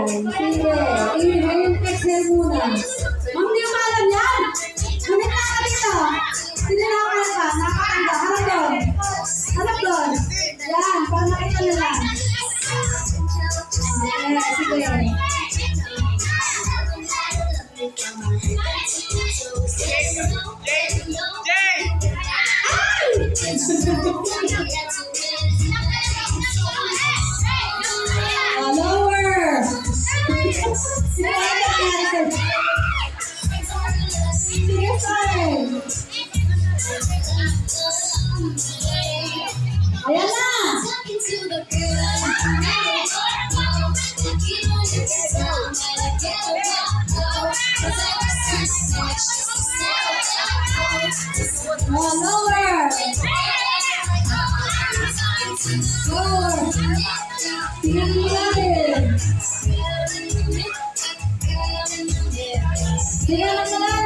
Sige. Inhale, exhale muna. Ma'am, di mo alam yan. Ganit na ka dito. Sino nakakanta? Nakakanta. Harap doon. Harap doon. Yan, para makita nila. Okay, sige. Lower. Sige, sorry. Ayan na. Lower. Lower. Tingnan mo natin. Tingnan mo natin.